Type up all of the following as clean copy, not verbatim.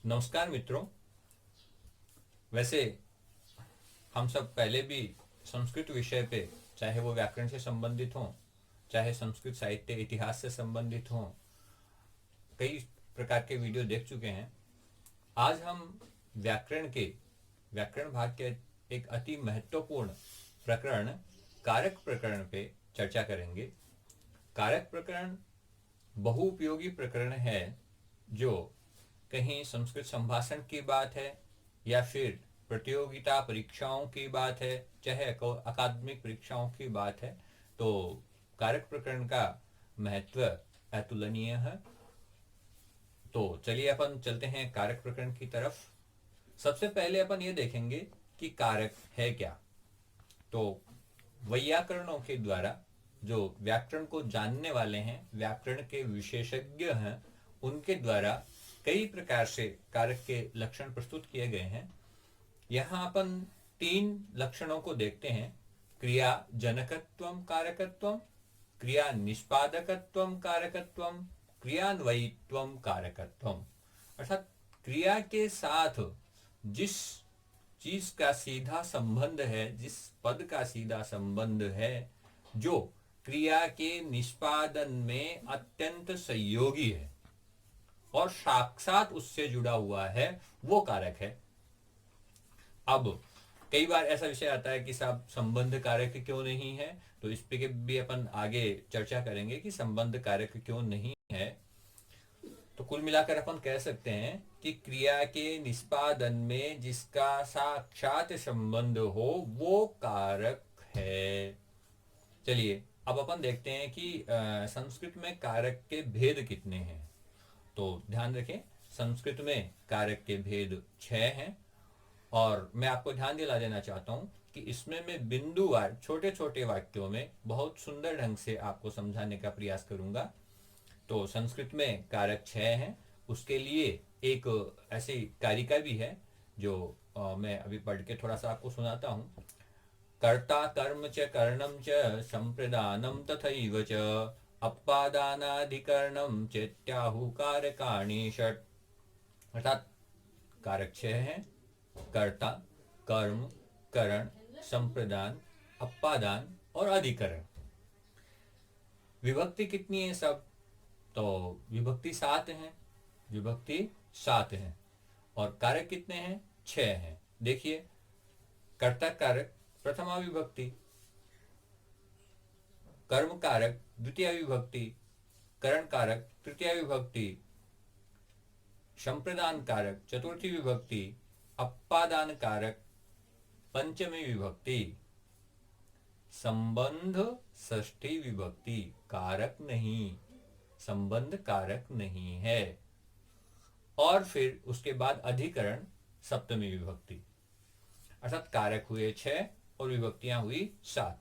नमस्कार मित्रों। वैसे हम सब पहले भी संस्कृत विषय पे, चाहे वो व्याकरण से संबंधित हो, चाहे संस्कृत साहित्य इतिहास से संबंधित हो, कई प्रकार के वीडियो देख चुके हैं। आज हम व्याकरण भाग के एक अति महत्वपूर्ण प्रकरण कारक प्रकरण पे चर्चा करेंगे। कारक प्रकरण बहुउपयोगी प्रकरण है, जो कहीं संस्कृत संभाषण की बात है या फिर प्रतियोगिता परीक्षाओं की बात है, चाहे अकादमिक परीक्षाओं की बात है, तो कारक प्रकरण का महत्व अतुलनीय है। तो चलिए अपन चलते हैं कारक प्रकरण की तरफ। सबसे पहले अपन ये देखेंगे कि कारक है क्या। तो वैयाकरणों के द्वारा, जो व्याकरण को जानने वाले हैं, व्याकरण के विशेषज्ञ हैं, उनके द्वारा कई प्रकार से कारक के लक्षण प्रस्तुत किए गए हैं। यहाँ अपन 3 लक्षणों को देखते हैं: क्रिया जनकत्वम कारकत्वम, क्रिया निष्पादकत्वम कारकत्वम, क्रियान्वयित्वम कारकत्वम। अर्थात क्रिया के साथ जिस चीज का सीधा संबंध है, जिस पद का सीधा संबंध है, जो क्रिया के निष्पादन में अत्यंत सहयोगी है और साक्षात उससे जुड़ा हुआ है, वो कारक है। अब कई बार ऐसा विषय आता है कि साहब संबंध कारक क्यों नहीं है, तो इस पे भी अपन आगे चर्चा करेंगे कि संबंध कारक क्यों नहीं है। तो कुल मिलाकर अपन कह सकते हैं कि क्रिया के निष्पादन में जिसका साक्षात संबंध हो, वो कारक है। चलिए अब अपन देखते हैं कि संस्कृत में कारक के भेद कितने हैं। तो ध्यान रखें, संस्कृत में कारक के भेद 6 हैं। और मैं आपको ध्यान दिला देना चाहता हूं कि इसमें मैं बिंदुवार छोटे छोटे वाक्यों में बहुत सुंदर ढंग से आपको समझाने का प्रयास करूंगा। तो संस्कृत में कारक 6 हैं। उसके लिए एक ऐसी कारिका भी है, जो मैं अभी पढ़ के थोड़ा सा आपको सुनाता हूँ। कर्ता कर्म च करणम च संप्रदानम तथैव च अपादानाधिकरणम चेत्याहु कारकाणि षट्। अर्थात कारक 6 हैं: कर्ता, कर्म, करण, संप्रदान, अपादान और अधिकरण। विभक्ति कितनी है सब? तो विभक्ति 7 है। विभक्ति 7 है। और कारक कितने हैं? 6 हैं। देखिए, कर्ता कारक प्रथमा विभक्ति, कर्म कारक द्वितीय विभक्ति, करण कारक तृतीय विभक्ति, संप्रदान कारक चतुर्थी विभक्ति, अपादान कारक पंचमी विभक्ति, संबंध षष्ठी विभक्ति। कारक नहीं, संबंध कारक नहीं है। और फिर उसके बाद अधिकरण सप्तमी विभक्ति। अर्थात कारक हुए 6 और विभक्तियां हुई 7।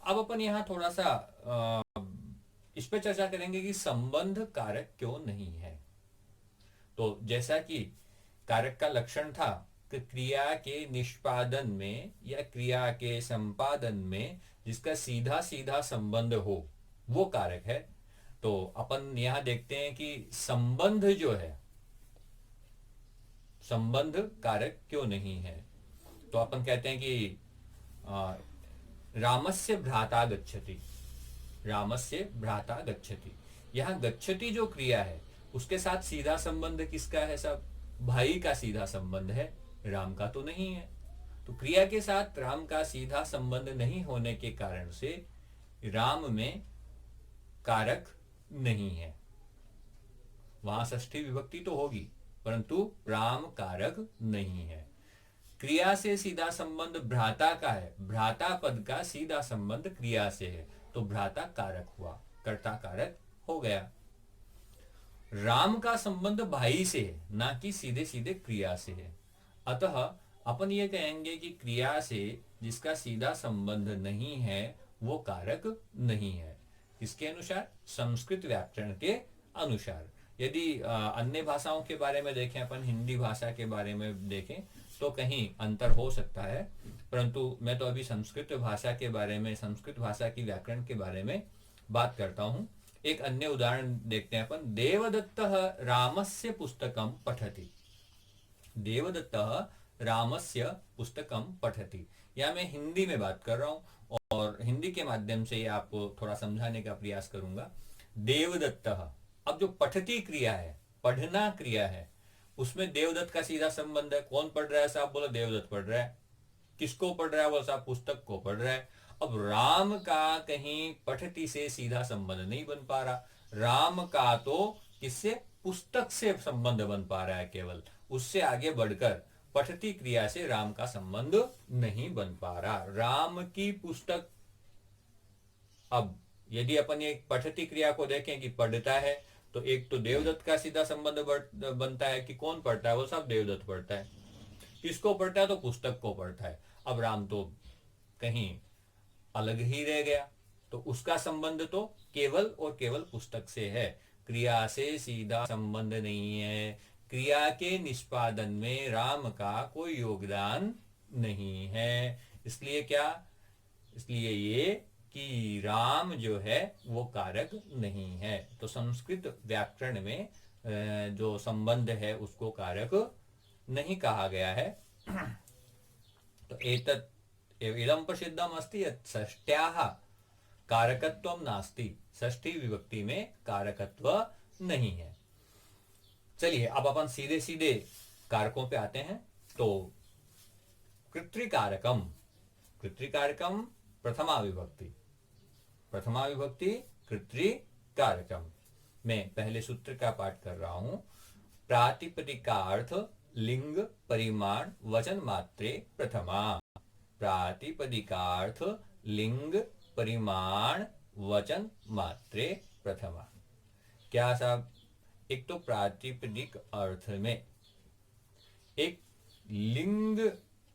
अब अपन यहां थोड़ा सा इस पर चर्चा करेंगे कि संबंध कारक क्यों नहीं है। तो जैसा कि कारक का लक्षण था कि क्रिया के निष्पादन में या क्रिया के संपादन में जिसका सीधा सीधा संबंध हो, वो कारक है। तो अपन यहां देखते हैं कि संबंध जो है, संबंध कारक क्यों नहीं है। तो अपन कहते हैं कि रामस्य भ्राता गच्छति, रामस्य भ्राता गच्छति। यहां गच्छति जो क्रिया है, उसके साथ सीधा संबंध किसका है? सब भाई का सीधा संबंध है, राम का तो नहीं है। तो क्रिया के साथ राम का सीधा संबंध नहीं होने के कारण से राम में कारक नहीं है। वहां षष्ठी विभक्ति तो होगी, परंतु राम कारक नहीं है। क्रिया से सीधा संबंध भ्राता का है, भ्राता पद का सीधा संबंध क्रिया से है, तो भ्राता कारक हुआ, कर्ता कारक हो गया। राम का संबंध भाई से है, ना कि सीधे सीधे क्रिया से है। अतः अपन ये कहेंगे कि क्रिया से जिसका सीधा संबंध नहीं है, वो कारक नहीं है। किसके अनुसार? संस्कृत व्याकरण के अनुसार। यदि अन्य भाषाओं के बारे में देखें, अपन हिंदी भाषा के बारे में देखें, तो कहीं अंतर हो सकता है, परंतु मैं तो अभी संस्कृत भाषा के बारे में, संस्कृत भाषा की व्याकरण के बारे में बात करता हूँ। एक अन्य उदाहरण देखते हैं अपन। देवदत्त रामस्य पुस्तकम पठति। देवदत्तः रामस्य पुस्तकं पठति। या मैं हिंदी में बात कर रहा हूँ और हिंदी के माध्यम से आपको थोड़ा समझाने का प्रयास करूंगा। देवदत्तः, अब जो पठती क्रिया है, पढ़ना क्रिया है, उसमें देवदत्त का सीधा संबंध है। कौन पढ़ रहा है साहब? बोला देवदत्त पढ़ रहा है। किसको पढ़ रहा है? बोला साहब पुस्तक को पढ़ रहा है। अब राम का कहीं पठती से सीधा संबंध नहीं बन पा रहा। राम का तो किससे? पुस्तक से संबंध बन पा रहा है केवल। उससे आगे बढ़कर पठती क्रिया से राम का संबंध नहीं बन पा रहा। राम की पुस्तक, अब यदि अपन एक पठती क्रिया को देखें कि पढ़ता है, तो एक तो देवदत्त का सीधा संबंध बनता है कि कौन पढ़ता है? वो सब देवदत्त पढ़ता है। किसको पढ़ता है? तो पुस्तक को पढ़ता है। अब राम तो कहीं अलग ही रह गया, तो उसका संबंध तो केवल और केवल पुस्तक से है, क्रिया से सीधा संबंध नहीं है। क्रिया के निष्पादन में राम का कोई योगदान नहीं है। इसलिए क्या? इसलिए ये कि राम जो है वो कारक नहीं है। तो संस्कृत व्याकरण में जो संबंध है उसको कारक नहीं कहा गया है। तो एतत् इदं प्रसिद्धम अस्ति यत् षष्ट्याः कारकत्वं नास्ति। षष्ठी विभक्ति में कारकत्व नहीं है। चलिए अब अपन सीधे सीधे कारकों पे आते हैं। तो कृत्रिकारकम, कृत्रिकारकम प्रथमा विभक्ति, प्रथमा विभक्ति कृत्रिकारकम। मैं पहले सूत्र का पाठ कर रहा हूं। प्रातिपदिकार्थ लिंग परिमाण वचन मात्रे प्रथमा। प्रातिपदिकार्थ लिंग परिमाण वचन मात्रे प्रथमा। क्या साहब? एक तो प्रातिपदिक अर्थ में, एक लिंग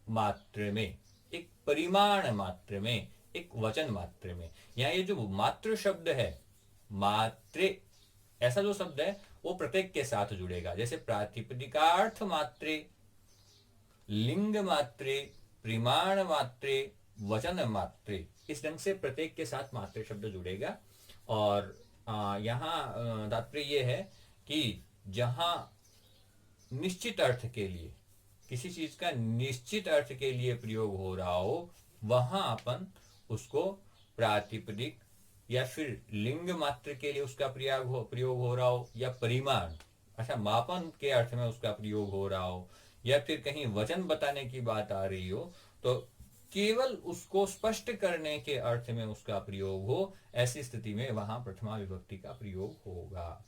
मात्र में, एक परिमाण मात्र में, एक वचन मात्र में। यहाँ ये जो मात्र शब्द है, मात्रे ऐसा जो शब्द है वो प्रत्येक के साथ जुड़ेगा। जैसे प्रातिपदिकार्थ मात्रे, लिंग मात्रे, परिमाण मात्रे, वचन मात्रे, इस ढंग से प्रत्येक के साथ मात्रे शब्द जुड़ेगा। और यहाँ तात्पर्य ये है कि जहां निश्चित अर्थ के लिए, किसी चीज का निश्चित अर्थ के लिए प्रयोग हो रहा हो, वहां अपन उसको प्रातिपदिक, या फिर लिंग मात्र के लिए उसका प्रयोग हो रहा हो, या परिमाण अच्छा मापन के अर्थ में उसका प्रयोग हो रहा हो, या फिर कहीं वचन बताने की बात आ रही हो, तो केवल उसको स्पष्ट करने के अर्थ में उसका प्रयोग हो, ऐसी स्थिति में वहां प्रथमा विभक्ति का प्रयोग होगा।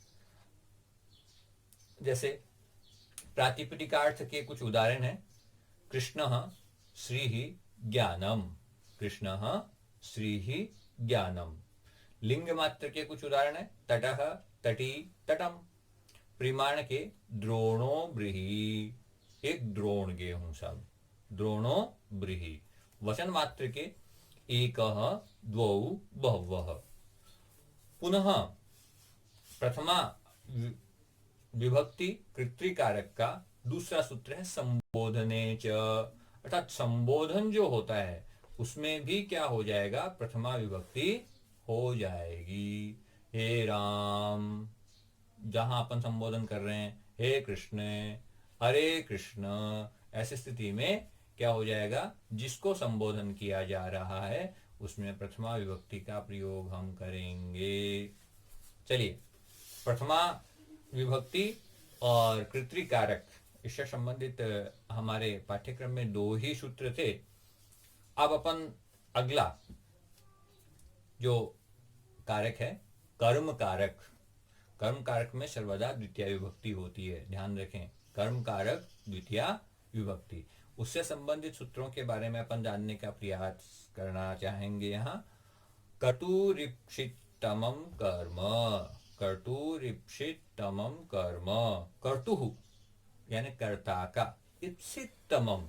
जैसे प्रातिपदिकार्थ के कुछ उदाहरण हैं। कृष्णः श्रीः ज्ञानम, कृष्णः श्रीः ज्ञानम। लिंग मात्र के कुछ उदाहरण है। तटः तटी तटम। परिमाण के द्रोणो ब्रीहि, एक द्रोण गेहूं सब, द्रोणो ब्रीहि। वचन मात्र के एकः द्वौ बहवः। पुनः प्रथमा विभक्ति कृत्रिकारक का दूसरा सूत्र है संबोधने च, अर्थात संबोधन जो होता है उसमें भी क्या हो जाएगा? प्रथमा विभक्ति हो जाएगी। हे राम, जहां अपन संबोधन कर रहे हैं, हे कृष्ण, हरे कृष्ण, ऐसी स्थिति में क्या हो जाएगा? जिसको संबोधन किया जा रहा है उसमें प्रथमा विभक्ति का प्रयोग हम करेंगे। चलिए, प्रथमा विभक्ति और कृत्रिकारक, इससे संबंधित हमारे पाठ्यक्रम में 2 ही सूत्र थे। अब अपन अगला जो कारक है, कर्म कारक। कर्म कारक में सर्वदा द्वितीय विभक्ति होती है, ध्यान रखें। कर्म कारक द्वितीय विभक्ति, उससे संबंधित सूत्रों के बारे में अपन जानने का प्रयास करना चाहेंगे। यहाँ कर्तुरीप्सितमं कर्म, कर्तुरीप्सितमं कर्म, कर्तुः यानी कर्ता का, इप्सितमम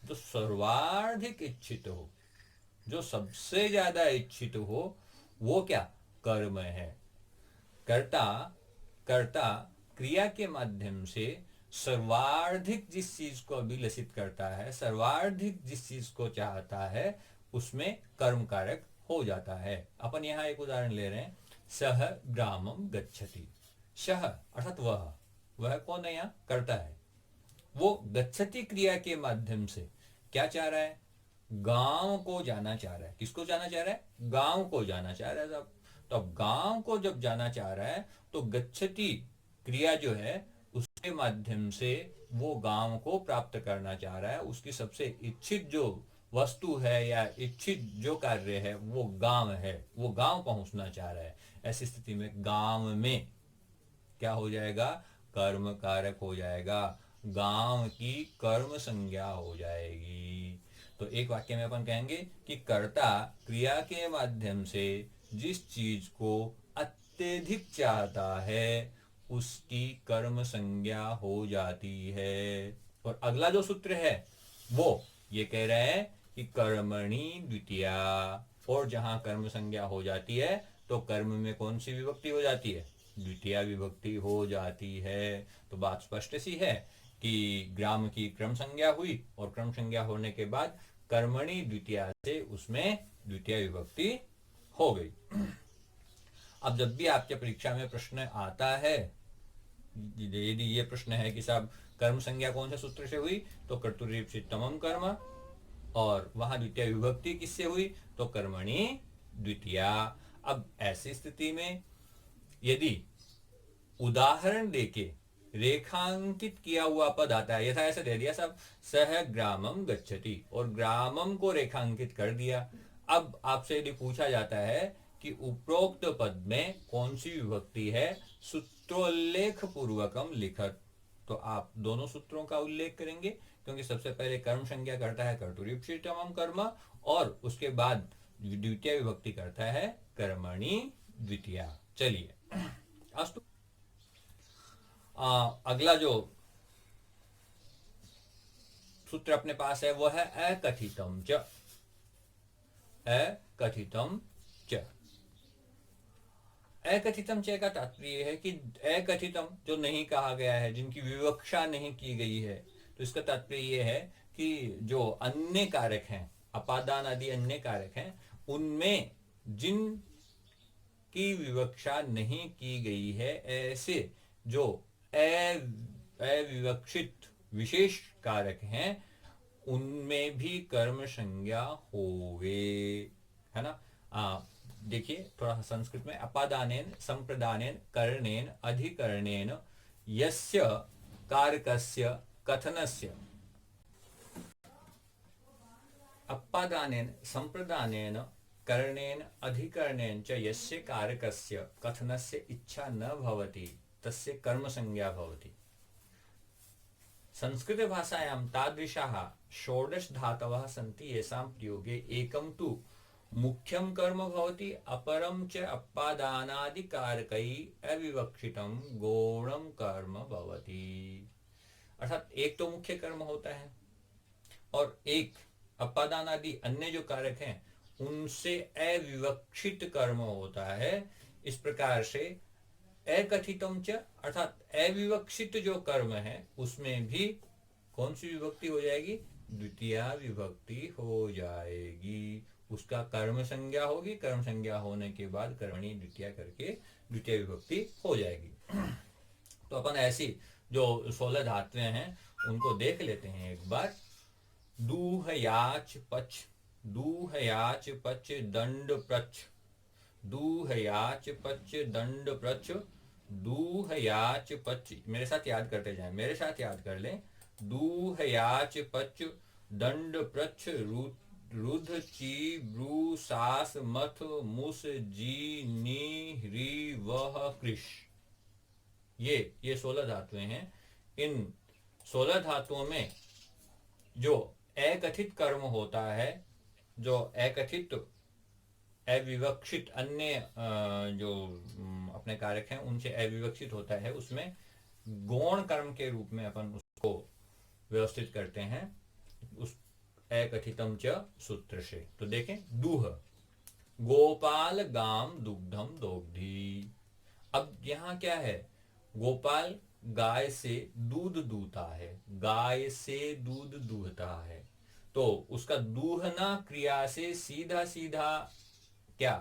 जो सर्वाधिक इच्छित हो, जो सबसे ज्यादा इच्छित हो, वो क्या? कर्म है। कर्ता, कर्ता क्रिया के माध्यम से सर्वाधिक जिस चीज को अभिलषित करता है, सर्वाधिक जिस चीज को चाहता है, उसमें कर्म कारक हो जाता है। अपन यहाँ एक उदाहरण ले रहे हैं। सह ग्रामम गच्छति। सह अर्थात वह कौन है? यहाँ कर्ता है। वो गच्छति क्रिया के माध्यम से क्या चाह रहा है, गांव को जाना चाह रहा है। किसको जाना चाह रहा है, गांव को जाना चाह रहा है साहब। तो अब गांव को जब जाना चाह रहा है तो गच्छति क्रिया जो है उसके माध्यम से वो गांव को प्राप्त करना चाह रहा है। उसकी सबसे इच्छित जो वस्तु है या इच्छित जो कार्य है वो गांव है, वो गांव पहुंचना चाह रहा है। ऐसी स्थिति में गांव में क्या हो जाएगा, कर्म कारक हो जाएगा, गांव की कर्म संज्ञा हो जाएगी। तो एक वाक्य में अपन कहेंगे कि कर्ता क्रिया के माध्यम से जिस चीज को अत्यधिक चाहता है उसकी कर्म संज्ञा हो जाती है। और अगला जो सूत्र है वो ये कह रहा है कि कर्मणि द्वितीया, और जहां कर्म संज्ञा हो जाती है तो कर्म में कौन सी विभक्ति हो जाती है, द्वितीया विभक्ति हो जाती है। तो बात स्पष्ट सी है कि ग्राम की क्रम संज्ञा हुई और क्रम संज्ञा होने के बाद कर्मणि द्वितीया से उसमें द्वितीय विभक्ति हो गई। अब जब भी आपके परीक्षा में प्रश्न आता है, यदि ये प्रश्न है कि साहब कर्म संज्ञा कौन से सूत्र से हुई, तो कर्तुरीप्सितमम कर्म, और वहां द्वितीय विभक्ति किससे हुई, तो कर्मणि द्वितीया। अब ऐसी स्थिति में यदि उदाहरण देके रेखांकित किया हुआ पद आता है, यथा ऐसे दे दिया सब सह ग्रामम गच्छति, और ग्रामम को रेखांकित कर दिया। अब आपसे यदि पूछा जाता है कि उपरोक्त पद में कौन सी विभक्ति है, सूत्रोल्लेख पूर्वकम लिखत, तो आप दोनों सूत्रों का उल्लेख करेंगे, क्योंकि सबसे पहले कर्म संज्ञा करता है कर्तुरीप्सितमम कर्म, और उसके बाद द्वितीय विभक्ति करता है कर्मणि द्वितीया। चलिए अस्तु, अगला जो सूत्र अपने पास है वो है अकथितम च। अकथितम च, अकथितम च का तात्पर्य है कि अकथितम जो नहीं कहा गया है, जिनकी विवक्षा नहीं की गई है, तो इसका तात्पर्य यह है कि जो अन्य कारक हैं, अपादान आदि अन्य कारक हैं, उनमें जिन की विवक्षा नहीं की गई है, ऐसे जो अविवक्षित विशेष कारक हैं उनमें भी कर्म संज्ञा होवे, है ना। देखिए थोड़ा संस्कृत में, अपादानेन संप्रदानेन कर्णेन अधिकरणेन यस्य कारकस्य कथनस्य, अपादानेन संप्रदानेन कर्णेन अधिकरणेन च यस्य कारकस्य कथनस्य इच्छा न भवति तस्य कर्म संज्ञा भवति। संस्कृत भाषायां तादृशाः षोडश धातवः सन्ति येषां प्रयोगे एकं तु मुख्यं कर्म भवति, अपरं च अपादानादिकारकैः अविवक्षितं गौणं कर्म भवति। अर्थात एक तो मुख्य कर्म होता है और एक अपादान आदि अन्य जो कारक हैं उनसे अविवक्षित कर्म होता है। इस प्रकार से अकथितम च अर्थात अविवक्षित जो कर्म है उसमें भी कौन सी विभक्ति हो जाएगी, द्वितीय विभक्ति हो जाएगी। उसका कर्म संज्ञा होगी, कर्म संज्ञा होने के बाद कर्मणि द्वितीय करके द्वितीय विभक्ति हो जाएगी। तो अपन ऐसी जो 16 धातुएं हैं उनको देख लेते हैं एक बार। दूह याच पच, दूह याच पच दंड प्रच, दूह याच पच दंड प्रच, दूह याच पच, मेरे साथ याद करते जाएं, मेरे साथ याद कर लें। दूह याच पच दंड प्रच रुध ची ब्रू सास मथ मुस जी नी री वह कृष। ये 16 धातुएं हैं। इन 16 धातुओं में जो अकथित कर्म होता है, जो अकथित अविवक्षित अन्य जो अपने कारक हैं उनसे अविवक्षित होता है, उसमें गौण कर्म के रूप में अपन उसको व्यवस्थित करते हैं उस अकथितम च सूत्र से। तो देखें, दूह गोपाल गाम दुग्धम दोग्धी। अब यहां क्या है, गोपाल गाय से दूध दूहता है, गाय से दूध दूहता है, तो उसका दूहना क्रिया से सीधा सीधा क्या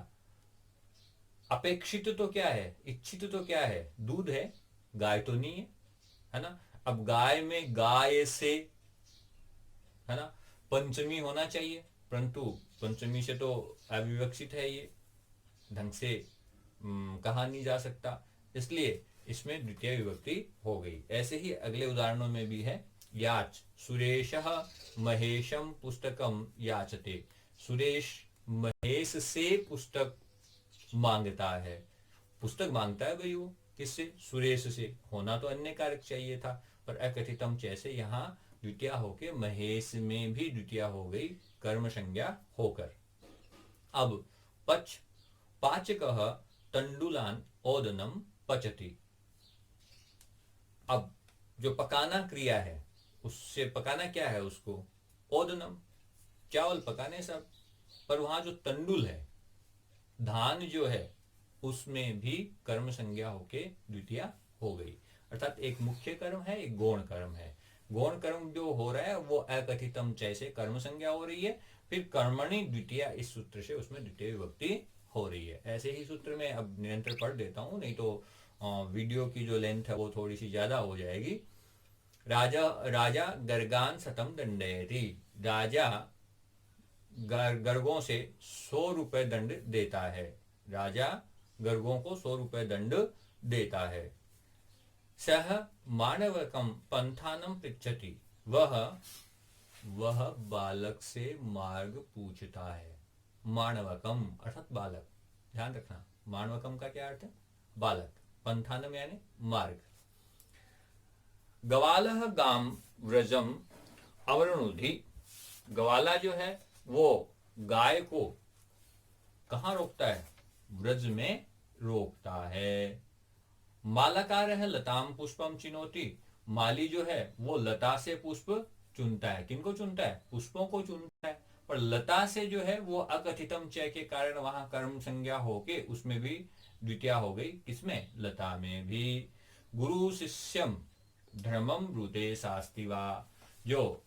अपेक्षित तो क्या है, इच्छित तो क्या है, दूध है, गाय तो नहीं है, है ना। अब गाय में गाय से, है ना, पंचमी होना चाहिए, परंतु पंचमी से तो अविवक्षित है, ये ढंग से कहा नहीं जा सकता, इसलिए इसमें द्वितीय विभक्ति हो गई। ऐसे ही अगले उदाहरणों में भी है। याच सुरेशः महेशम पुस्तकम याचते। सुरेश महेश से पुस्तक मांगता है। पुस्तक मांगता है भाई, वो किससे? सुरेश से। होना तो अन्य कारक चाहिए था, पर अकथितम जैसे यहाँ द्वितीय होके महेश में भी द्वितीय हो गई, कर्म संज्ञा होकर। अब पच पाचकः तंडुलान ओदनम पचति। अब जो पकाना क्रिया है, उससे पकाना क्या है? उसको ओदनम, चावल पकाने सब, पर वहां जो तंडुल है, धान जो है, उसमें भी कर्म संज्ञा होके द्वितीय हो गई। अर्थात एक मुख्य कर्म है, एक गौण कर्म है। गौण कर्म जो हो रहा है वो अकथितम जैसे कर्म संज्ञा हो रही है, फिर कर्मणि द्वितीय इस सूत्र से उसमें द्वितीय विभक्ति हो रही है। ऐसे ही सूत्र में अब निरंतर पढ़ देता हूं, नहीं तो वीडियो की जो लेंथ है वो थोड़ी सी ज्यादा हो जाएगी। राजा राजा गर्गान शतम दंडयति। राजा गर्गों से 100 रुपए दंड देता है। राजा गर्गों को 100 रुपए दंड देता है। सह मानवकम पंथानम पृच्छति। वह बालक से मार्ग पूछता है। मानवकम अर्थात बालक, ध्यान रखना, मानवकम का क्या अर्थ है? बालक। पंथानम यानी मार्ग। गवालह गाम व्रजम अवरुणुधि। गवाला जो है वो गाय को कहाँ रोकता है? व्रज में रोकता है। मालाकार है लताम पुष्पम चिनोती। माली जो है वो लता से पुष्प चुनता है। किनको चुनता है? पुष्पों को चुनता है। पर लता से जो है वो अकथितम चय के कारण वहां कर्म संज्ञा होके उसमें भी द्वितीय हो गई। किसमें? लता में भी। गुरु शिष्यम धर्मम ब्रूते शास्तिवा। जो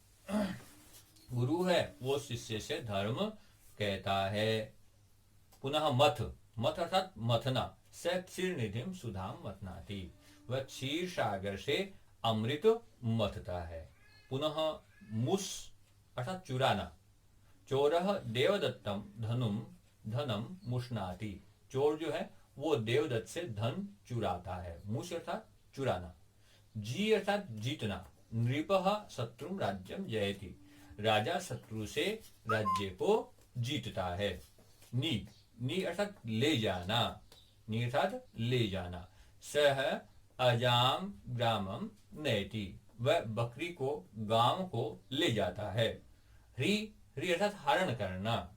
गुरु है वो शिष्य से धर्म कहता है। पुनः मथ, मथ अर्थात मथना। स क्षीर निधिम सुधाम मथनाति। वह क्षीर सागर से अमृत मथता है। पुनः मुस अर्थात चुराना। चोरः देवदत्तम धनम मुष्णाति। चोर जो है वो देवदत्त से धन चुराता है। मुस अर्थात चुराना। जी अर्थात जीतना। नृपः शत्रु राज्यम जयति। राजा शत्रु से राज्य को जीतता है। नी अर्थात ले जाना। नी अर्थात ले जाना। सह अजाम ग्रामम नयति। वह बकरी को, गांव को ले जाता है। ह्री अर्थात हरण करना।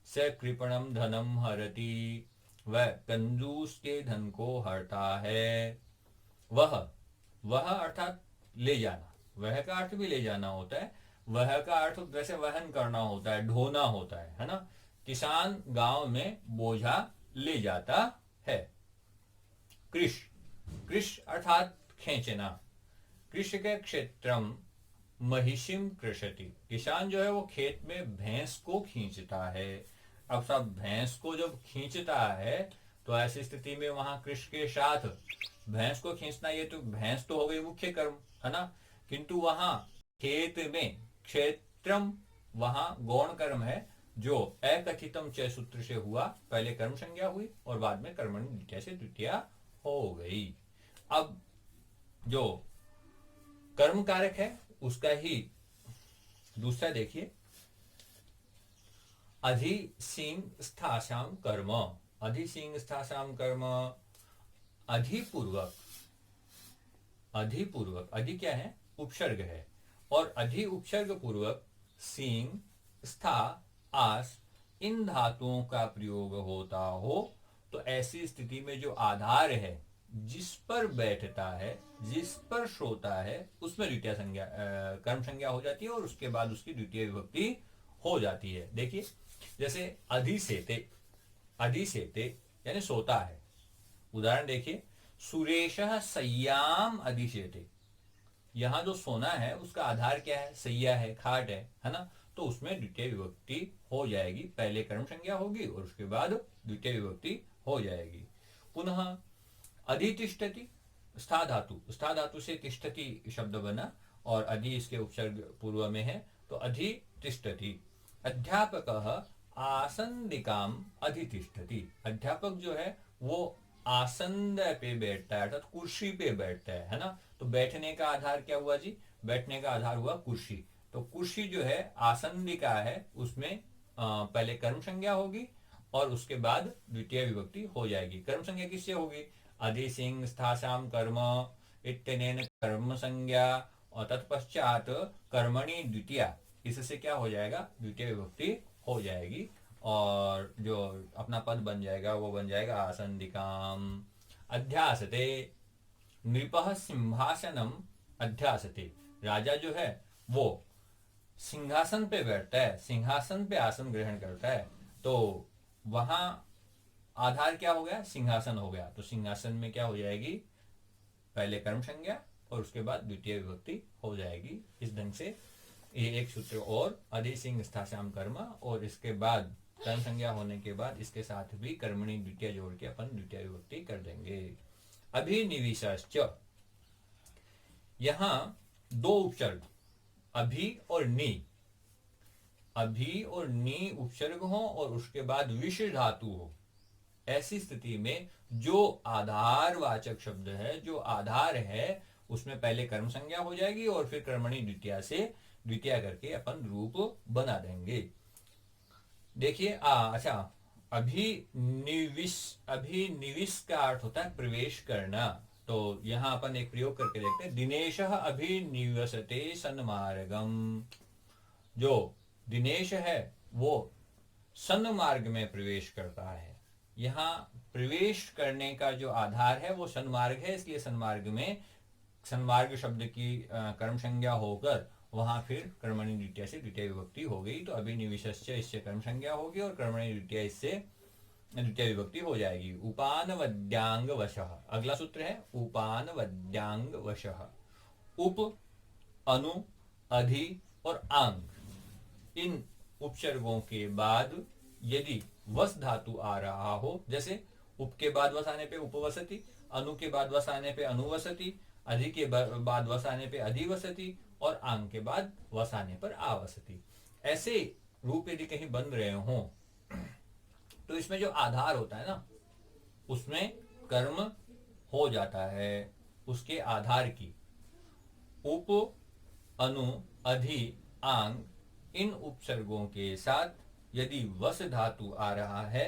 स कृपणम धनम हरति। वह कंजूस के धन को हरता है। वह अर्थात ले जाना। वह का अर्थ भी ले जाना होता है। वह का अर्थ वैसे वहन करना होता है, ढोना होता है ना। किसान गांव में बोझा ले जाता है। कृष अर्थात खींचना। कृष के क्षेत्रम महिषिम कृषति। किसान जो है वो खेत में भैंस को खींचता है। अब सब भैंस को जब खींचता है तो ऐसी स्थिति में वहां कृष के साथ भैंस को खींचना, ये तो भैंस तो हो गई मुख्य कर्म, है ना। किंतु वहां खेत में क्षेत्रम वहां गौण कर्म है, जो अकथितम चय सूत्र से हुआ। पहले कर्म संज्ञा हुई और बाद में कर्मणि द्वितीय से द्वितीय हो गई। अब जो कर्म कारक है उसका ही दूसरा देखिए। अधिसिंग स्थासाम कर्म। अधिसिंग स्थासाम कर्म। अधिपूर्वक, अधि क्या है? उपसर्ग है। और अधि उपसर्ग पूर्वक सिंह, स्था, आस इन धातुओं का प्रयोग होता हो तो ऐसी स्थिति में जो आधार है, जिस पर बैठता है, जिस पर सोता है, उसमें द्वितीय संज्ञा कर्म संज्ञा हो जाती है और उसके बाद उसकी द्वितीय विभक्ति हो जाती है। देखिए जैसे अधिसेते, अधिसेते यानी सोता है। उदाहरण देखिए, सुरेशः सय्याम अधिसेते। यहां जो सोना है उसका आधार क्या है? सैया है, खाट है ना। तो उसमें द्वितीय विभक्ति हो जाएगी। पहले कर्म संज्ञा होगी और उसके बाद द्वितीय विभक्ति हो जाएगी। पुनः अधितिष्ठति। स्था धातु, स्था धातु से तिष्ठति शब्द बना और अधि इसके उपसर्ग पूर्व में है, तो अधि तिष्ठति। अध्यापकः आसंदिकाम अधितिष्ठति। अध्यापक जो है वो आसन पे बैठता है, अर्थात कुर्सी पे बैठता है ना। तो बैठने का आधार क्या हुआ जी? बैठने का आधार हुआ कुर्सी। तो कुर्सी जो है आसंदिका है, उसमें पहले कर्म संज्ञा होगी और उसके बाद द्वितीय विभक्ति हो जाएगी। कर्म संज्ञा किससे होगी? अधि सिंह स्थासाम कर्म इत्यनेन कर्म संज्ञा और तत्पश्चात कर्मणि द्वितीया, इससे क्या हो जाएगा? द्वितीय विभक्ति हो जाएगी और जो अपना पद बन जाएगा वो बन जाएगा आसंदिकाम। अध्यासते, नृपः सिंहासनम अध्यासते। राजा जो है वो सिंहासन पे बैठता है, सिंहासन पे आसन ग्रहण करता है। तो वहां आधार क्या हो गया? सिंहासन हो गया। तो सिंहासन में क्या हो जाएगी? पहले कर्म संज्ञा और उसके बाद द्वितीय विभक्ति हो जाएगी। इस ढंग से ये एक सूत्र और अधि सिंह स्थासाम कर्म, और इसके बाद कर्म संज्ञा होने के बाद इसके साथ भी कर्मणि द्वितीय जोड़ के अपन द्वितीय विभक्ति कर देंगे। अभिनिविशश्च, यहां दो उपसर्ग अभि और नी, अभि और नी उपसर्ग हो और उसके बाद विष धातु हो, ऐसी स्थिति में जो आधारवाचक शब्द है, जो आधार है, उसमें पहले कर्म संज्ञा हो जाएगी और फिर कर्मणि द्वितीया से द्वितीया करके अपन रूप बना देंगे। देखिए अच्छा, अभिनिविश का अर्थ होता है प्रवेश करना। तो यहां अपन एक प्रयोग करके देखते हैं। दिनेशः अभिनिवसते सन्मार्गम। जो दिनेश है वो सन्मार्ग में प्रवेश करता है। यहाँ प्रवेश करने का जो आधार है वो सन्मार्ग है, इसलिए सन्मार्ग में सन्मार्ग शब्द की कर्म संज्ञा होकर वहां फिर कर्मणि द्वितीय से द्वितीय विभक्ति हो गई। तो अभिनिविशस्य इससे कर्म संज्ञा होगी और कर्मणि द्वितीय इससे द्वितीय विभक्ति हो जाएगी। उपान वद्यांग वशः, अगला सूत्र है उपान वद्यांग वशः। उप, अनु, अधि और आंग, इन उपसर्गों के बाद यदि वस धातु आ रहा हो, जैसे उप के बाद वस आने पे उपवसति, अनु के बाद वस आने पे अनुवसति, अधि के बाद वस आने पे अधिवसति और आंग के बाद वस आने पर आवसति, ऐसे रूप यदि कहीं बन रहे हो तो इसमें जो आधार होता है ना उसमें कर्म हो जाता है उसके आधार की। उप, अनु, अधि, आंग, इन उपसर्गों के साथ यदि वस धातु आ रहा है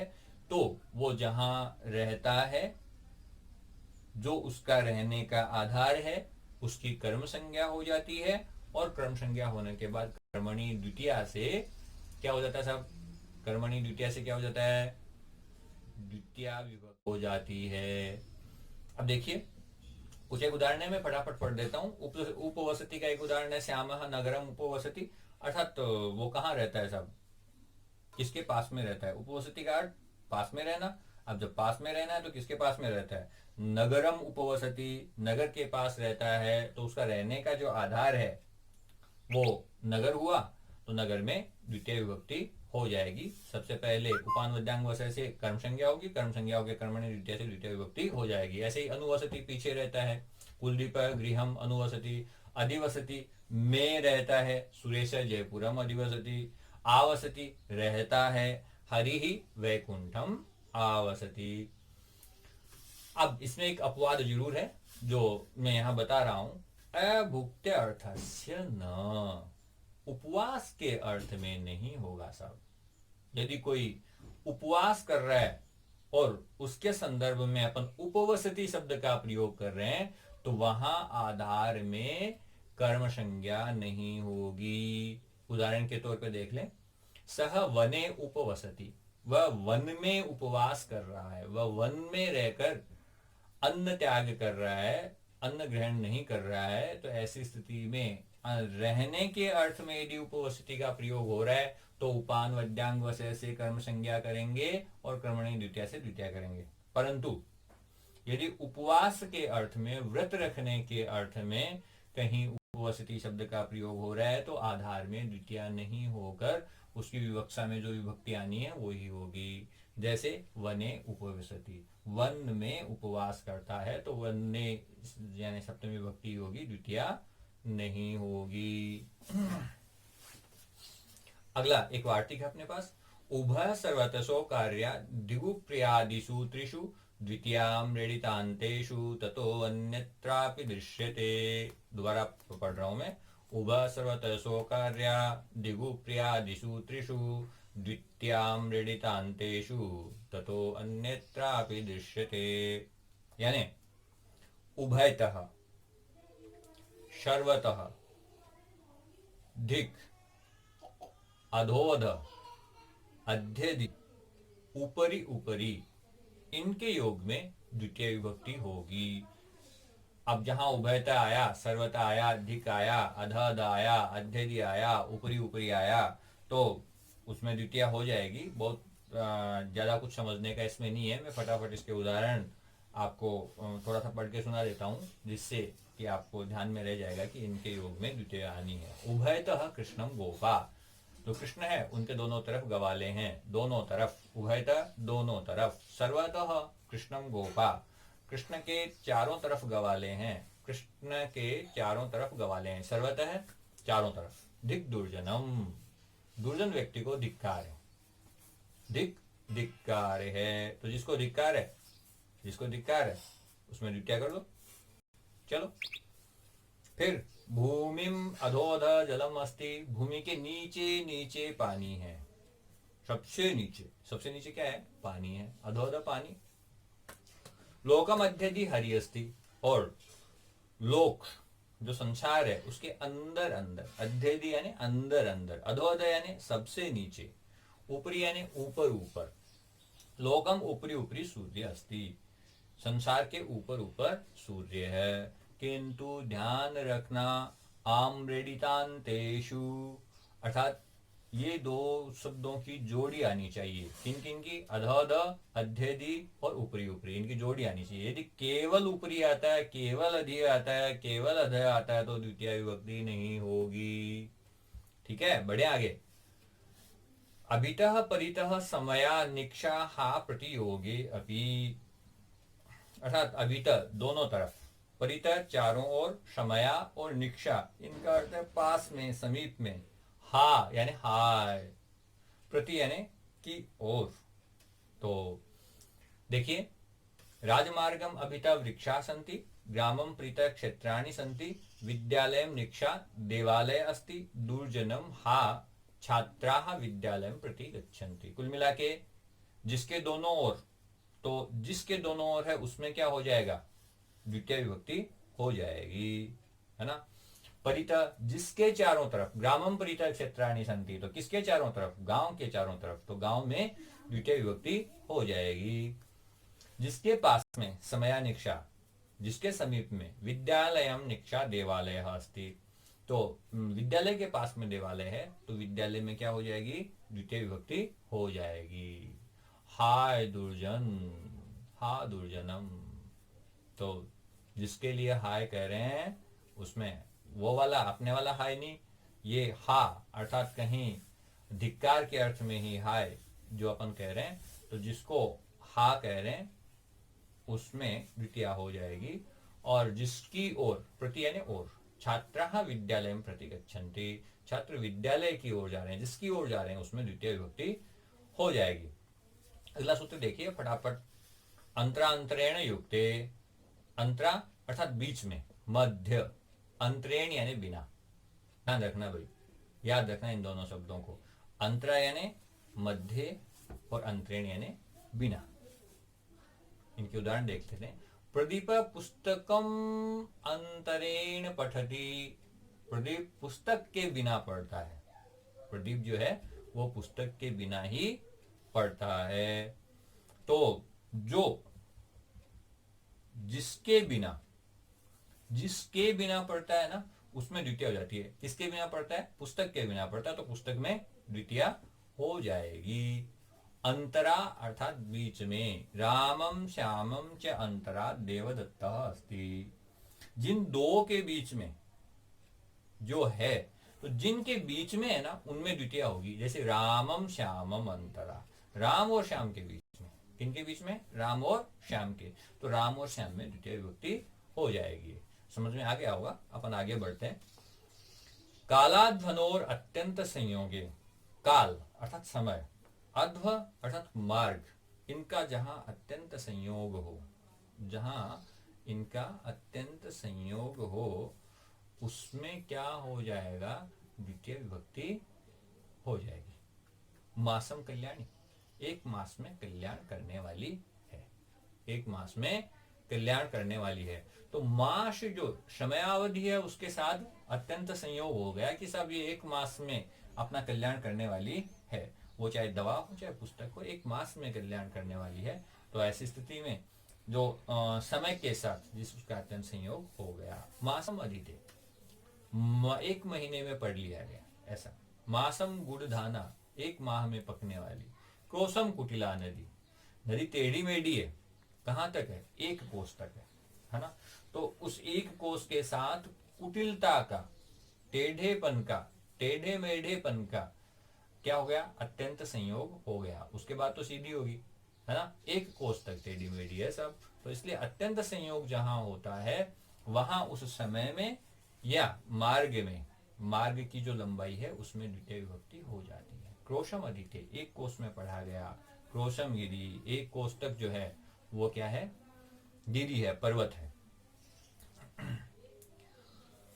तो वो जहां रहता है, जो उसका रहने का आधार है, उसकी कर्म संज्ञा हो जाती है और कर्म संज्ञा होने के बाद कर्मणि द्वितीया से क्या हो जाता है साहब? कर्मणि द्वितीया से क्या हो जाता है? द्वितीया विभक्ति हो जाती है। अब देखिए कुछ एक उदाहरण मैं फटाफट पढ़ देता हूँ। उपवसति का एक उदाहरण है, श्यामः नगरम उपवसति, अर्थात वो कहाँ रहता है साहब? किसके पास में रहता है? उपवसति का अर्थ पास में रहना। अब जब पास में रहना है तो किसके पास में रहता है? नगरम उपवसति, नगर के पास रहता है, तो उसका रहने का जो आधार है वो नगर हुआ, तो नगर में द्वितीय विभक्ति हो जाएगी। सबसे पहले उपान वद्यांग वसय से कर्म संज्ञा होगी, कर्म संज्ञा होगी कर्मणि द्वितीय से द्वितीय विभक्ति हो जाएगी। ऐसे ही अनुवसति पीछे रहता है, कुलदीप गृहम अनुवसति, अधिवसति में रहता है, सुरेश जयपुरम अधिवसति, आवसति रहता है, हरि ही वैकुंठम आवसति। अब इसमें एक अपवाद जरूर है जो मैं यहां बता रहा हूं। अभुक्त्य अर्थस्य न, उपवास के अर्थ में नहीं होगा साहब। यदि कोई उपवास कर रहा है और उसके संदर्भ में अपन उपवसति शब्द का प्रयोग कर रहे हैं तो वहां आधार में कर्म संज्ञा नहीं होगी। उदाहरण के तौर पे देख लें, सह वने उपवसति, वह वन में उपवास कर रहा है, वह वन में रहकर अन्न त्याग कर रहा है, अन्न ग्रहण नहीं कर रहा है। तो ऐसी स्थिति में रहने के अर्थ में यदि उपवसति का प्रयोग हो रहा है तो उपान वद्यांग वसय से कर्म संज्ञा करेंगे और कर्मणि द्वितीया से द्वितीया करेंगे। परंतु यदि उपवास के अर्थ में, व्रत रखने के अर्थ में कहीं उपवसति शब्द का प्रयोग हो रहा है तो आधार में द्वितीया नहीं होकर उसकी विवक्षा में जो विभक्ति आनी है वो ही होगी। जैसे वने उपविशति, वन में उपवास करता है, तो वने यानी सप्तमी विभक्ति होगी, द्वितीया नहीं होगी। अगला एक वार्तिक है अपने पास। उभय सर्वतसो कार्या दिगुप्रियादिषु त्रिषु द्वितीयां रेडितान्तेषु ततो अन्यत्रापि दृश्यते। दोबारा पढ़ रहा हूं मैं। उभय सर्वतसो कार्या दिगुप्रियादिषु त्रिषु द्वितीयां रेडितान्तेषु ततो अन्यत्रापि दृश्यते। यानी उभयतः, सर्वतः, धिक, अधोध, अध्यधि, ऊपरी ऊपरी, इनके योग में द्वितीय विभक्ति होगी। अब जहां उभयता आया, सर्वता आया, अधिक आया, अधद आया, अध्यधि आया, ऊपरी ऊपरी आया, तो उसमें द्वितीय हो जाएगी। बहुत ज्यादा कुछ समझने का इसमें नहीं है। मैं फटाफट इसके उदाहरण आपको थोड़ा सा पढ़ के सुना देता हूँ, जिससे कि आपको ध्यान में रह जाएगा कि इनके योग में द्वितीय आनी है। उभयतः कृष्णम गोपा, जो कृष्ण है उनके दोनों तरफ गवाले हैं, दोनों तरफ, उभयतः दोनों तरफ, सर्वतः कृष्णम गोपा, कृष्ण के चारों तरफ गवाले हैं, कृष्ण के चारों तरफ गवाले हैं, सर्वतः चारों तरफ। धिक दुर्जनम, दुर्जन व्यक्ति को धिक्कार है, धिक धिक्कार है, तो जिसको धिक्कार है, जिसको धिक्कार है उसमें द्वितीय कर दो। चलो फिर भूमिम अधोध जलम अस्ति, भूमि के नीचे नीचे पानी है, सबसे नीचे, सबसे नीचे क्या है, पानी है, अधोध पानी। लोकम अध्यधि हरि अस्ति, और लोक जो संसार है उसके अंदर अंदर, अध्यधि यानी अंदर अंदर, अधोध यानी सबसे नीचे, ऊपरी यानी ऊपर ऊपर, लोकम ऊपरी ऊपरी सूर्य अस्ति, संसार के ऊपर ऊपर सूर्य है। किंतु ध्यान रखना, आम्रेडितांतेषु, अर्थात ये दो शब्दों की जोड़ी आनी चाहिए। किन किन की, अधोध, अध्यधि और ऊपरी ऊपरी, इनकी जोड़ी आनी चाहिए। यदि केवल ऊपरी आता है, केवल अधि आता है, केवल अध आता है, तो द्वितीय विभक्ति नहीं होगी। ठीक है, बढ़े आगे। अभितः परितः समया निक्षा हा प्रतियोगे अपि, अर्थात अभितः दोनों तरफ, परितः चारों ओर, समया और निक्षा इनका अर्थ है पास में, समीप में, हा यानी हाय, प्रति यानी की ओर। तो देखिए, राजमार्गम अभितः वृक्षा सन्ति, ग्रामम प्रीतः क्षेत्राणि सन्ति, विद्यालयम निक्षा देवालय अस्ति, दुर्जनम हा छात्राः विद्यालयम प्रति गच्छन्ति। कुल मिला के जिसके दोनों ओर, तो जिसके दोनों ओर है उसमें क्या हो जाएगा, द्वितीय विभक्ति हो जाएगी, है ना। परितः जिसके चारों तरफ, ग्रामम परितः क्षेत्राणि सन्ति, तो किसके चारों तरफ, गांव के चारों तरफ, तो गांव में द्वितीय विभक्ति हो जाएगी। जिसके पास में, समया निक्षा, जिसके समीप में, विद्यालयम निक्षा देवालय अस्ति, तो विद्यालय के पास में देवालय है, तो विद्यालय में क्या हो जाएगी, द्वितीय विभक्ति हो जाएगी। हाय दुर्जन, हा दुर्जनम, तो जिसके लिए हाय कह रहे हैं उसमें वो वाला अपने वाला हाय नहीं, ये हा अर्थात कहीं धिक्कार के अर्थ में ही हाय जो अपन कह रहे हैं, तो जिसको हा कह रहे हैं उसमें द्वितीया हो जाएगी। और जिसकी ओर, प्रति यानी ओर, छात्राः विद्यालयं प्रति गच्छन्ति, छात्र विद्यालय की ओर जा रहे हैं, जिसकी ओर जा रहे हैं उसमें द्वितीय विभक्ति हो जाएगी। अगला सूत्र देखिए फटाफट। अंतरांतरेण युक्ते, अंतरा अर्थात बीच में, मध्य, अंतरेण यानी बिना, ध्यान रखना भाई, याद रखना इन दोनों शब्दों को। अंतरा यानी मध्य और अंतरेण यानी बिना। इनके उदाहरण देख लेते हैं। प्रदीप पुस्तकम अंतरेण पठति, प्रदीप पुस्तक के बिना पढ़ता है, प्रदीप जो है वो पुस्तक के बिना ही पढ़ता है। तो जो जिसके बिना पढ़ता है ना, उसमें द्वितीय हो जाती है। किसके बिना पढ़ता है, पुस्तक के बिना पढ़ता है, तो पुस्तक में द्वितीय हो जाएगी। अंतरा अर्थात बीच में, रामम श्यामम च अंतरा देवदत्तः अस्ति, जिन दो के बीच में जो है, तो जिनके बीच में है ना उनमें द्वितीय होगी। जैसे रामम श्यामम अंतरा, राम और श्याम के बीच, किनके बीच में? राम और श्याम के। तो राम और श्याम में द्वितीय विभक्ति हो जाएगी। समझ में आ गया होगा। अपन आगे बढ़ते हैं। कालाध्वनोर अत्यंत संयोगे, काल अर्थात समय, अध्व अर्थात मार्ग, इनका जहां अत्यंत संयोग हो, जहां इनका अत्यंत संयोग हो, उसमें क्या हो जाएगा? द्वितीय विभक्ति हो जाएगी। मासम कल्याणी, एक मास में कल्याण करने वाली है, एक मास में कल्याण करने वाली है। तो मास जो समयावधि है उसके साथ अत्यंत संयोग हो गया कि सब ये एक मास में अपना कल्याण करने वाली है। वो चाहे दवा हो चाहे पुस्तक हो, एक मास में कल्याण करने वाली है। तो ऐसी स्थिति में जो समय के साथ जिस उसका अत्यंत संयोग हो गया। मासम अधिते, एक महीने में पढ़ लिया गया ऐसा। मासम गुड़धाना, एक माह में पकने वाली। क्रोसम कुटिला नदी, नदी टेढ़ी मेढ़ी है, कहां तक है? एक कोस तक है ना। तो उस एक कोस के साथ कुटिलता का, टेढ़ेपन का, टेढ़े मेढ़ेपन का क्या हो गया? अत्यंत संयोग हो गया। उसके बाद तो सीधी होगी, है ना। एक कोस तक टेढ़ी मेढ़ी है सब। तो इसलिए अत्यंत संयोग जहां होता है वहां उस समय में या मार्ग में, मार्ग की जो लंबाई है उसमें द्वितीय विभक्ति हो जाती है। क्रोशम अधिके, एक कोस में पढ़ा गया। क्रोशम गिरी, एक कोस तक जो है वो क्या है? गिरी है, पर्वत है।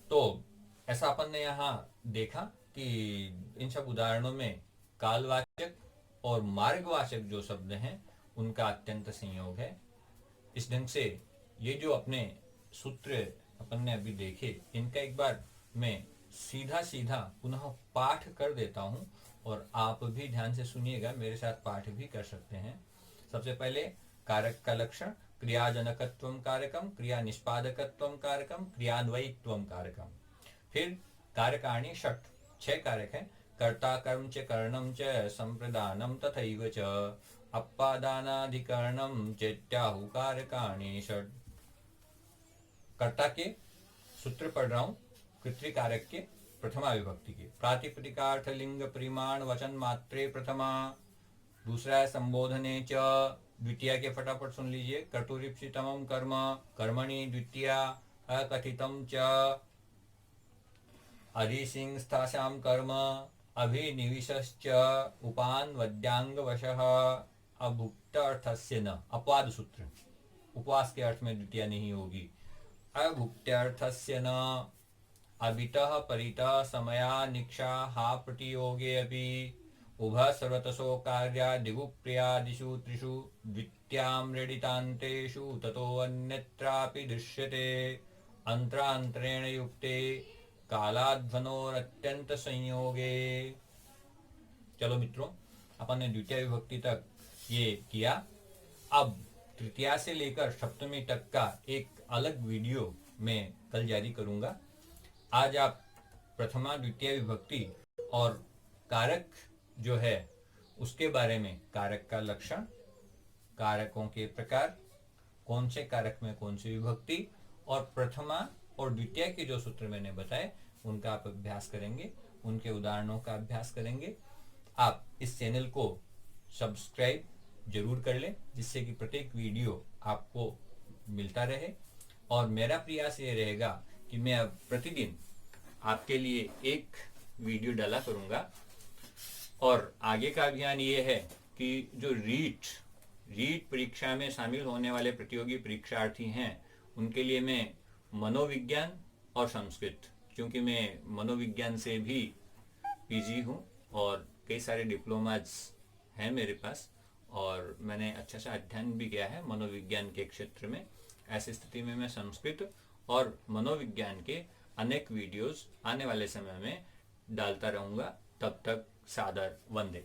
तो ऐसा अपन ने यहाँ देखा कि इन सब उदाहरणों में कालवाचक और मार्गवाचक जो शब्द हैं उनका अत्यंत संयोग है। इस ढंग से ये जो अपने सूत्र अपन ने अभी देखे, इनका एक बार मैं सीधा सीधा पुनः पाठ कर देता हूं और आप भी ध्यान से सुनिएगा, मेरे साथ पाठ भी कर सकते हैं। सबसे पहले कारक का लक्षण, क्रियाजनकत्वम कारकम, क्रिया निष्पादकत्वम कारकम, क्रियान्वयित्वम कारकम। फिर कारकाणि षट, 6 कारक हैं। कर्ता कर्म च करणम च संप्रदानम तथैव च अप्पादानाधिकरणम चेत्याहु कारकाणि षट। कर्ता के सूत्र पढ़ रहा हूं, कृत्रिकारक के प्रथमा विभक्ति के। प्रातिपदिकार्थ लिंग परिमाण वचन मात्रे प्रथमा। दूसरा है संबोधने च, द्वितीय के फटाफट सुन लीजिए। कर्तुरीप्सितमं कर्म, कर्मणि द्वितीया, अकथितम च, अधिसिंस्थासां कर्म, अभिनिविशश्च, उपान वद्यांगवशः, अभुक्त अर्थस्य न, अपवाद सूत्र, उपवास के अर्थ में द्वितीय नहीं होगी। अभुक्त्यर्थस्य न, अभितः परितः समया निक्षा हा प्रतियोगे अपि, उभः सर्वतसो कार्या दिगुप्रियादिषु त्रिषु द्वित्यां रेडितान्तेषु ततो अन्यत्रापि दृश्यते अंतरांतरेण युक्ते कालाध्वनोरत्यंत संयोगे। चलो मित्रों, अपन ने द्वितीय विभक्ति तक ये किया। अब तृतीया से लेकर सप्तमी तक का एक अलग वीडियो मैं कल जारी करूंगा। आज आप प्रथमा द्वितीय विभक्ति और कारक जो है उसके बारे में, कारक का लक्षण, कारकों के प्रकार, कौन से कारक में कौन सी विभक्ति, और प्रथमा और द्वितीय के जो सूत्र मैंने बताए उनका आप अभ्यास करेंगे, उनके उदाहरणों का अभ्यास करेंगे। आप इस चैनल को सब्सक्राइब जरूर कर लें जिससे कि प्रत्येक वीडियो आपको मिलता रहे। और मेरा प्रयास ये रहेगा कि मैं अब प्रतिदिन आपके लिए एक वीडियो डाला करूंगा। और आगे का अभियान ये है कि जो रीट परीक्षा में शामिल होने वाले प्रतियोगी परीक्षार्थी हैं उनके लिए मैं मनोविज्ञान और संस्कृत, क्योंकि मैं मनोविज्ञान से भी पीजी हूँ और कई सारे डिप्लोमाज हैं मेरे पास, और मैंने अच्छा सा अध्ययन भी किया है मनोविज्ञान के क्षेत्र में। ऐसी स्थिति में मैं संस्कृत और मनोविज्ञान के अनेक वीडियोस आने वाले समय में डालता रहूंगा। तब तक सादर वंदे।